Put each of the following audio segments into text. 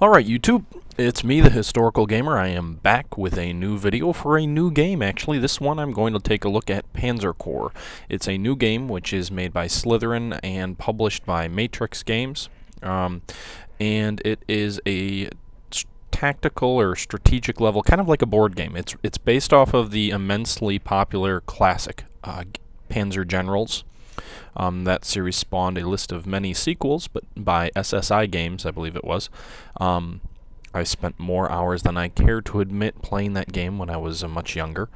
Alright YouTube, it's me the Historical Gamer. I am back with a new video for a new game actually. This one I'm going to take a look at Panzer Corps. It's a new game which is made by Slitherine and published by Matrix Games. And it is a tactical or strategic level, kind of like a board game. It's based off of the immensely popular classic Panzer Generals. That series spawned a list of many sequels, but by SSI Games, I believe it was. I spent more hours than I care to admit playing that game when I was much younger.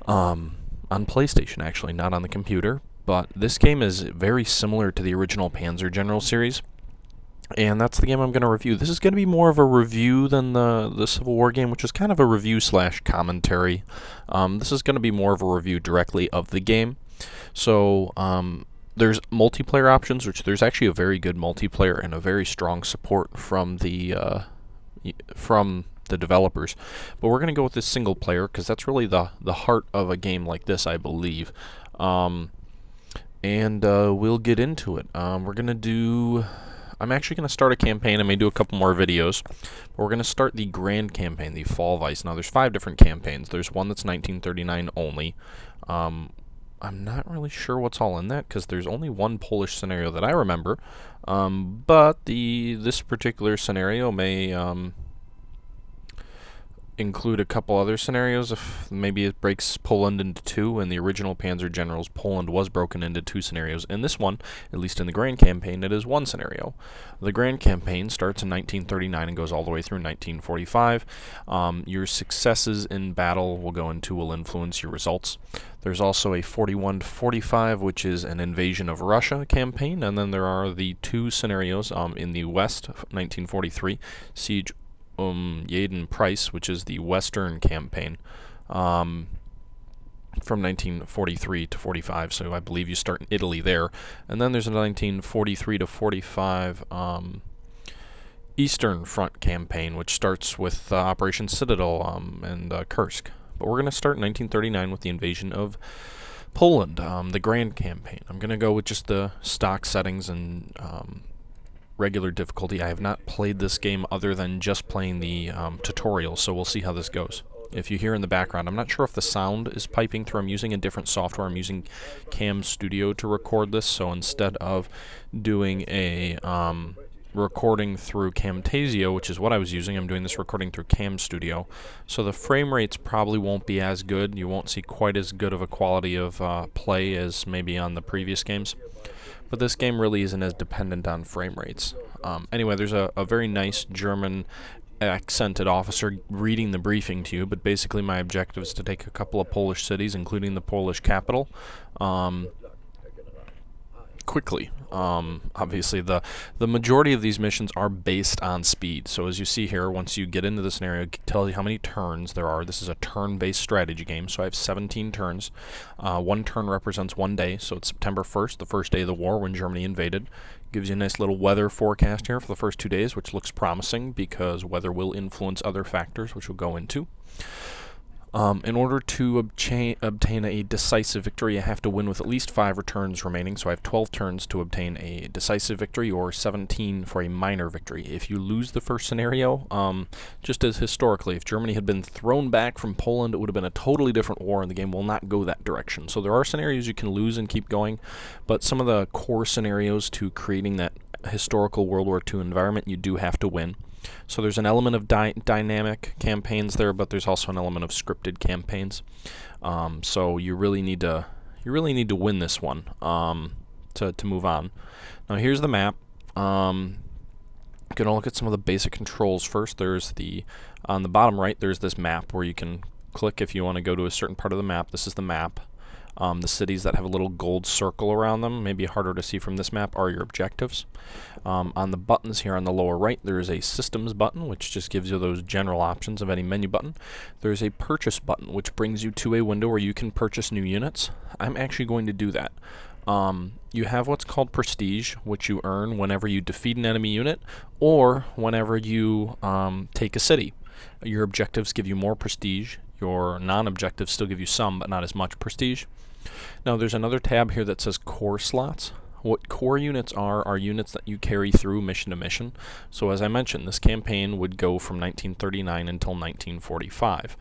On PlayStation, actually, not on the computer. But this game is very similar to the original Panzer General series. And that's the game I'm going to review. This is going to be more of a review than the Civil War game, which is kind of a review slash commentary. This is going to be more of a review directly of the game. So, there's multiplayer options, which there's actually a very good multiplayer and a very strong support from the developers. But we're going to go with this single player because that's really the heart of a game like this, I believe. We'll get into it. I'm actually going to start a campaign. I may do a couple more videos. But we're going to start the Grand Campaign, the Fall of Ice. Now, there's 5 different campaigns. There's one that's 1939 only. I'm not really sure what's all in that because there's only one Polish scenario that I remember. But this particular scenario may include a couple other scenarios. If maybe it breaks Poland into 2. In the original Panzer Generals, Poland was broken into 2 scenarios. In this one, at least in the Grand Campaign, it is 1 scenario. The Grand Campaign starts in 1939 and goes all the way through 1945. Your successes in battle will influence your results. There's also a 41 to 45, which is an invasion of Russia campaign, and then there are the 2 scenarios in the West, 1943, Siege Jeden Price, which is the Western campaign from 1943 to 45, so I believe you start in Italy there. And then there's a 1943 to 45 Eastern Front campaign, which starts with Operation Citadel and Kursk. But we're going to start in 1939 with the invasion of Poland, the Grand Campaign. I'm going to go with just the stock settings and regular difficulty. I have not played this game other than just playing the tutorial, so we'll see how this goes. If you hear in the background, I'm not sure if the sound is piping through. I'm using a different software. I'm using Cam Studio to record this, so instead of doing a recording through Camtasia, which is what I was using, I'm doing this recording through Cam Studio. So the frame rates probably won't be as good. You won't see quite as good of a quality of play as maybe on the previous games. But this game really isn't as dependent on frame rates. Anyway, there's a very nice German accented officer reading the briefing to you, but basically my objective is to take a couple of Polish cities, including the Polish capital, quickly. Obviously, the majority of these missions are based on speed. So as you see here, once you get into the scenario, it tells you how many turns there are. This is a turn-based strategy game, so I have 17 turns. 1 turn represents 1 day, so it's September 1st, the first day of the war when Germany invaded. Gives you a nice little weather forecast here for the first 2 days, which looks promising because weather will influence other factors, which we'll go into. In order to obtain a decisive victory, you have to win with at least 5 returns remaining. So I have 12 turns to obtain a decisive victory, or 17 for a minor victory. If you lose the first scenario, just as historically, if Germany had been thrown back from Poland, it would have been a totally different war, and the game will not go that direction. So there are scenarios you can lose and keep going, but some of the core scenarios to creating that historical World War II environment, you do have to win. So there's an element of dynamic campaigns there, but there's also an element of scripted campaigns. So you really need to win this one to move on. Now here's the map. Gonna look at some of the basic controls first. There's on the bottom right, there's this map where you can click if you want to go to a certain part of the map. This is the map. The cities that have a little gold circle around them, maybe harder to see from this map, are your objectives. On the buttons here on the lower right, there is a systems button, which just gives you those general options of any menu button. There's a purchase button, which brings you to a window where you can purchase new units. I'm actually going to do that. You have what's called prestige, which you earn whenever you defeat an enemy unit or whenever you take a city. Your objectives give you more prestige. Your non-objectives still give you some, but not as much prestige. Now there's another tab here that says core slots. What core units are units that you carry through mission to mission. So as I mentioned, this campaign would go from 1939 until 1945.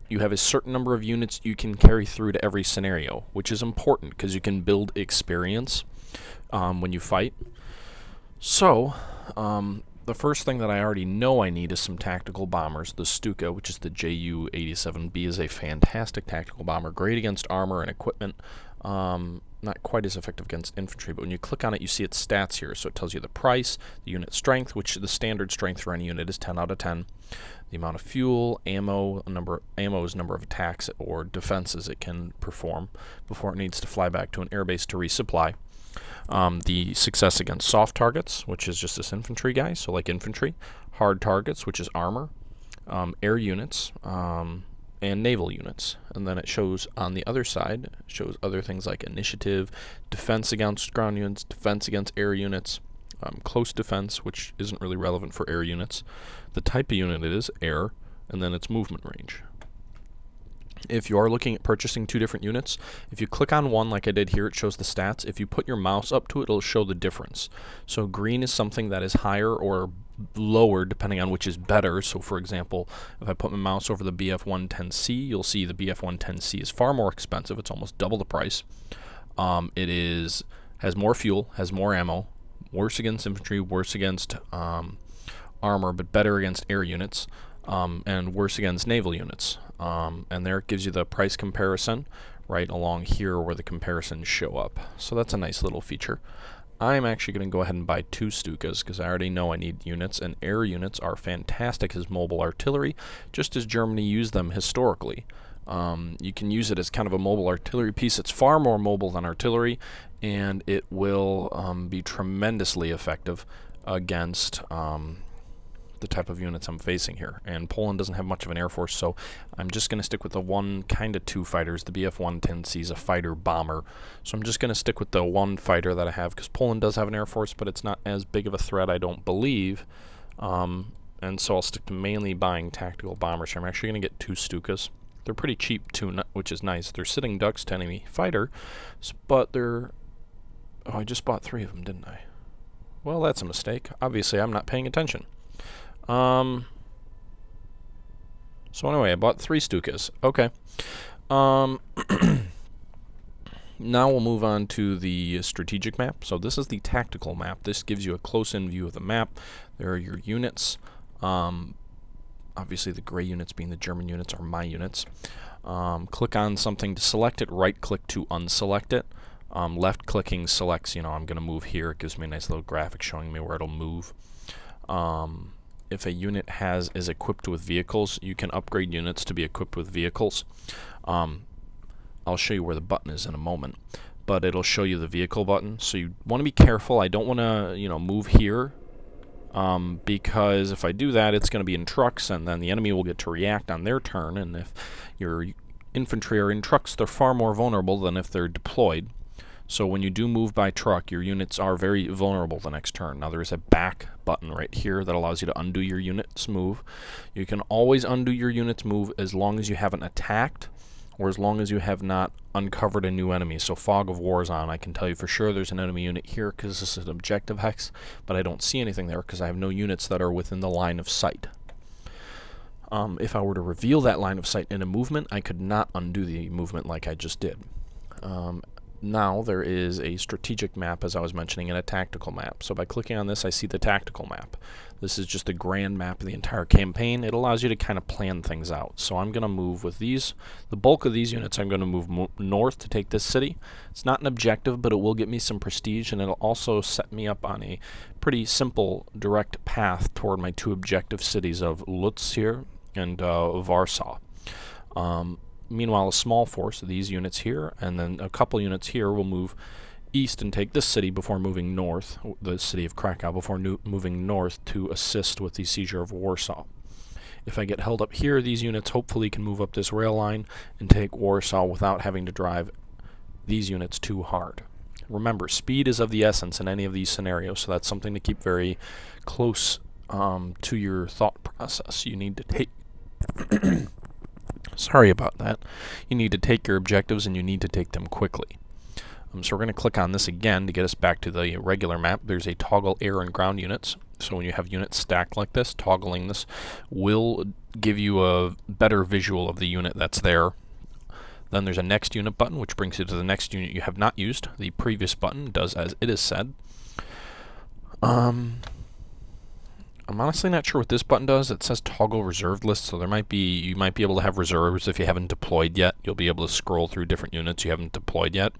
You have a certain number of units you can carry through to every scenario, which is important because you can build experience when you fight. So, the first thing that I already know I need is some tactical bombers. The Stuka, which is the Ju-87B, is a fantastic tactical bomber, great against armor and equipment. Not quite as effective against infantry, but when you click on it, you see its stats here. So it tells you the price, the unit strength, which the standard strength for any unit is 10 out of 10. The amount of fuel, ammo is number of attacks or defenses it can perform before it needs to fly back to an airbase to resupply. The success against soft targets, which is just this infantry guy, so like infantry. Hard targets, which is armor. Air units, and naval units. And then it shows on the other side, it shows other things like initiative, defense against ground units, defense against air units, close defense, which isn't really relevant for air units. The type of unit it is, air, and then its movement range. If you are looking at purchasing two different units, if you click on one like I did here, it shows the stats. If you put your mouse up to it, it'll show the difference. So green is something that is higher or lower depending on which is better. So for example, if I put my mouse over the BF-110C, you'll see the BF-110C is far more expensive. It's almost double the price. It has more fuel, has more ammo, worse against infantry, worse against armor, but better against air units, and worse against naval units. And there it gives you the price comparison right along here where the comparisons show up. So that's a nice little feature. I'm actually going to go ahead and buy two Stukas because I already know I need units, and air units are fantastic as mobile artillery, just as Germany used them historically. You can use it as kind of a mobile artillery piece. It's far more mobile than artillery, and it will be tremendously effective against the type of units I'm facing here. And Poland doesn't have much of an air force, so I'm just going to stick with the one, kind of two fighters. The BF-110C is a fighter bomber, so I'm just going to stick with the one fighter that I have because Poland does have an air force, but it's not as big of a threat, I don't believe. And so I'll stick to mainly buying tactical bombers here. I'm actually going to get two Stukas. They're pretty cheap too, which is nice. They're sitting ducks to enemy fighter, but they're... Oh, I just bought three of them, didn't I? Well, that's a mistake. Obviously, I'm not paying attention. So anyway, I bought three Stukas. Okay. Now we'll move on to the strategic map. So this is the tactical map. This gives you a close-in view of the map. There are your units. Obviously the gray units being the German units are my units. Click on something to select it. Right-click to unselect it. Left-clicking selects, I'm going to move here. It gives me a nice little graphic showing me where it'll move. If a unit is equipped with vehicles, you can upgrade units to be equipped with vehicles. I'll show you where the button is in a moment, but it'll show you the vehicle button. So you want to be careful. I don't want to, move here, because if I do that, it's going to be in trucks, and then the enemy will get to react on their turn. And if your infantry are in trucks, they're far more vulnerable than if they're deployed. So when you do move by truck, your units are very vulnerable the next turn. Now there is a back button right here that allows you to undo your unit's move. You can always undo your unit's move as long as you haven't attacked or as long as you have not uncovered a new enemy. So Fog of War is on. I can tell you for sure there's an enemy unit here because this is an objective hex, but I don't see anything there because I have no units that are within the line of sight. If I were to reveal that line of sight in a movement, I could not undo the movement like I just did. Now there is a strategic map, as I was mentioning, and a tactical map. So by clicking on this, I see the tactical map. This is just a grand map of the entire campaign. It allows you to kind of plan things out. So I'm going to move with these. The bulk of these units, I'm going to move north to take this city. It's not an objective, but it will get me some prestige, and it'll also set me up on a pretty simple, direct path toward my two objective cities of Lutz here and Warsaw. Meanwhile, a small force of these units here, and then a couple units here will move east and take this city before moving north, the city of Krakow, before moving north to assist with the seizure of Warsaw. If I get held up here, these units hopefully can move up this rail line and take Warsaw without having to drive these units too hard. Remember, speed is of the essence in any of these scenarios, so that's something to keep very close to your thought process. You need to take... Sorry about that. You need to take your objectives, and you need to take them quickly. So we're going to click on this again to get us back to the regular map. There's a toggle air and ground units. So when you have units stacked like this, toggling this will give you a better visual of the unit that's there. Then there's a next unit button, which brings you to the next unit you have not used. The previous button does as it is said. I'm honestly not sure what this button does. It says toggle reserved list, so you might be able to have reserves if you haven't deployed yet. You'll be able to scroll through different units you haven't deployed yet.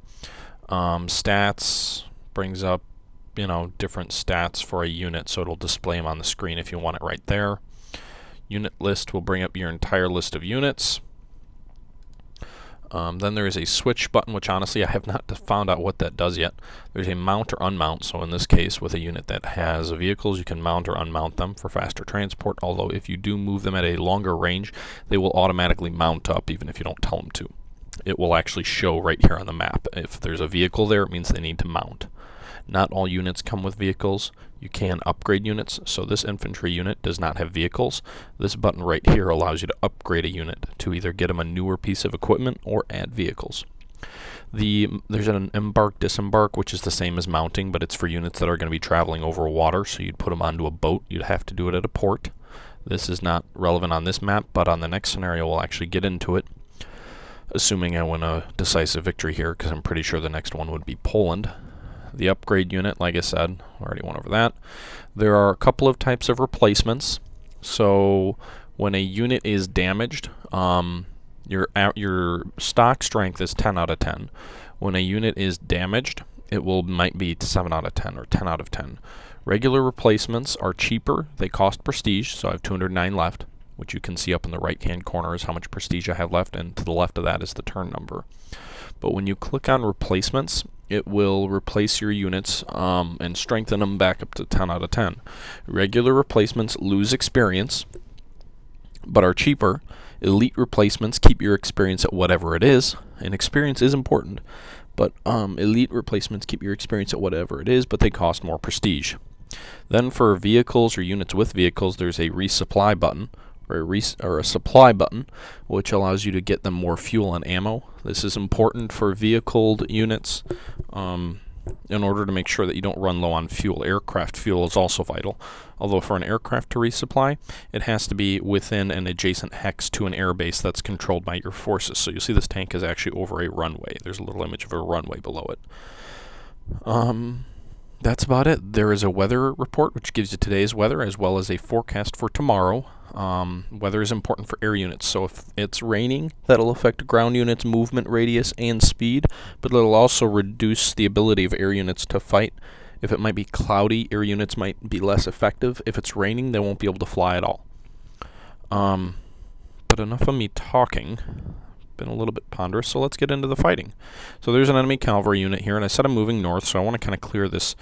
Stats brings up, different stats for a unit, so it'll display them on the screen if you want it right there. Unit list will bring up your entire list of units. Then there is a switch button, which honestly I have not found out what that does yet. There's a mount or unmount, so in this case with a unit that has vehicles you can mount or unmount them for faster transport, although if you do move them at a longer range they will automatically mount up even if you don't tell them to. It will actually show right here on the map. If there's a vehicle there, it means they need to mount. Not all units come with vehicles. You can upgrade units, so this infantry unit does not have vehicles. This button right here allows you to upgrade a unit to either get them a newer piece of equipment or add vehicles. There's an embark disembark, which is the same as mounting, but it's for units that are going to be traveling over water, so you'd put them onto a boat. You'd have to do it at a port. This is not relevant on this map, but on the next scenario we'll actually get into it, assuming I win a decisive victory here, because I'm pretty sure the next one would be Poland. The upgrade unit, like I said, I already went over that. There are a couple of types of replacements. So when a unit is damaged, your stock strength is 10 out of 10. When a unit is damaged, it might be 7 out of 10 or 10 out of 10. Regular replacements are cheaper. They cost prestige, so I have 209 left, which you can see up in the right-hand corner is how much prestige I have left, and to the left of that is the turn number. But when you click on replacements, it will replace your units and strengthen them back up to 10 out of 10. Regular replacements lose experience, but are cheaper. Elite replacements keep your experience at whatever it is, and experience is important, but elite replacements keep your experience at whatever it is, but they cost more prestige. Then for vehicles or units with vehicles, there's a resupply button, or a supply button, which allows you to get them more fuel and ammo. This is important for vehicled units in order to make sure that you don't run low on fuel. Aircraft fuel is also vital, although for an aircraft to resupply, it has to be within an adjacent hex to an airbase that's controlled by your forces. So you see this tank is actually over a runway. There's a little image of a runway below it. That's about it. There is a weather report which gives you today's weather as well as a forecast for tomorrow. Weather is important for air units, so if it's raining, that'll affect ground units' movement radius and speed, but it'll also reduce the ability of air units to fight. If it might be cloudy, air units might be less effective. If it's raining, they won't be able to fly at all. But enough of me talking. Been a little bit ponderous, so let's get into the fighting. So there's an enemy cavalry unit here, and I said I'm moving north, so I want to kind of clear this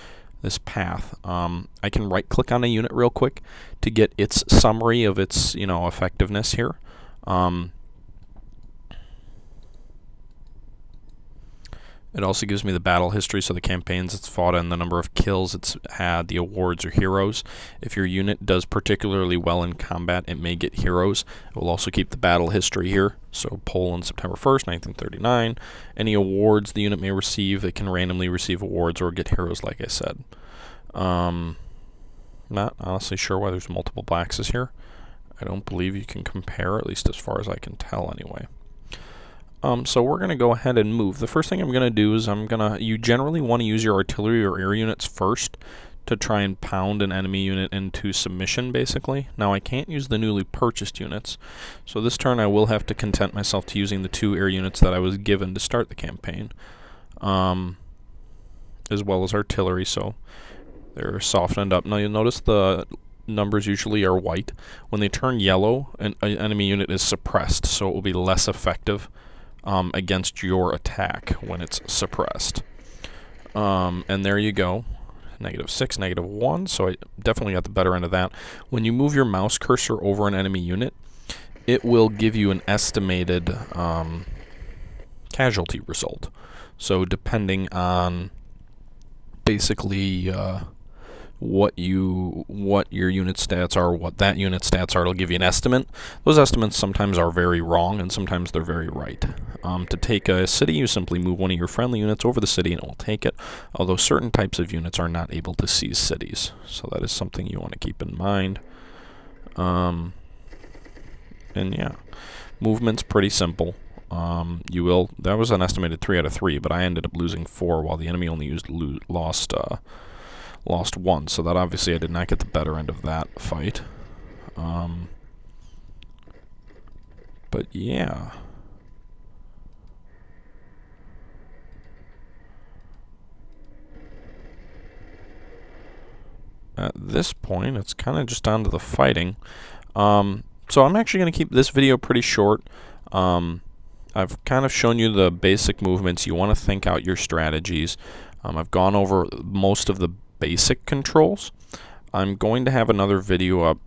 path. I can right-click on a unit real quick to get its summary of its, effectiveness here. It also gives me the battle history, so the campaigns it's fought in, the number of kills it's had, the awards or heroes. If your unit does particularly well in combat, it may get heroes. It will also keep the battle history here. So Poland, September 1st, 1939. Any awards the unit may receive, it can randomly receive awards or get heroes, like I said. Not honestly sure why there's multiple boxes here. I don't believe you can compare, at least as far as I can tell anyway. So we're going to go ahead and move. The first thing I'm going to do is you generally want to use your artillery or air units first to try and pound an enemy unit into submission, basically. Now I can't use the newly purchased units, so this turn I will have to content myself to using the 2 air units that I was given to start the campaign, as well as artillery, so they're softened up. Now you'll notice the numbers usually are white. When they turn yellow, an enemy unit is suppressed, so it will be less effective against your attack when it's suppressed. And there you go. -6, -1, so I definitely got the better end of that. When you move your mouse cursor over an enemy unit, it will give you an estimated casualty result. So depending on basically what your unit stats are, what that unit stats are. It'll give you an estimate. Those estimates sometimes are very wrong, and sometimes they're very right. To take a city, you simply move one of your friendly units over the city and it will take it, although certain types of units are not able to seize cities. So that is something you want to keep in mind. And yeah, movement's pretty simple. That was an estimated 3 out of 3, but I ended up losing 4 while the enemy only lost 1, so that obviously I did not get the better end of that fight. But yeah. At this point, it's kind of just down to the fighting. So I'm actually going to keep this video pretty short. I've kind of shown you the basic movements. You want to think out your strategies. I've gone over most of the basic controls. I'm going to have another video up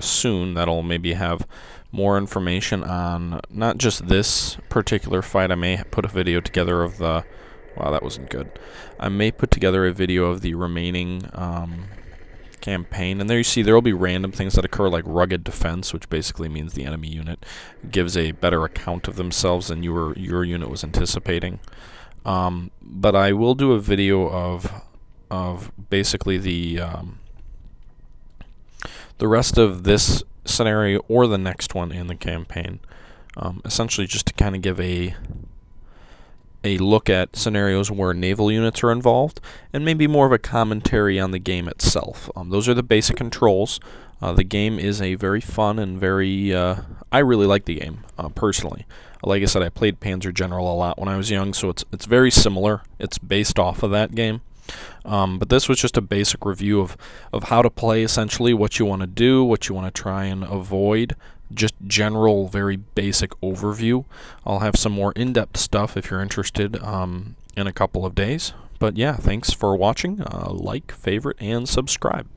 soon that'll maybe have more information on not just this particular fight. I may put a video together of the... Wow, that wasn't good. I may put together a video of the remaining campaign, and there you see there will be random things that occur, like rugged defense, which basically means the enemy unit gives a better account of themselves than your unit was anticipating. But I will do a video of basically the rest of this scenario or the next one in the campaign, essentially just to kind of give a look at scenarios where naval units are involved, and maybe more of a commentary on the game itself. Those are the basic controls. The game is a very fun and very... I really like the game, personally. Like I said, I played Panzer General a lot when I was young, so it's very similar. It's based off of that game. But this was just a basic review of how to play, essentially, what you want to do, what you want to try and avoid. Just general, very basic overview. I'll have some more in-depth stuff if you're interested in a couple of days. But yeah, thanks for watching. Like, favorite, and subscribe.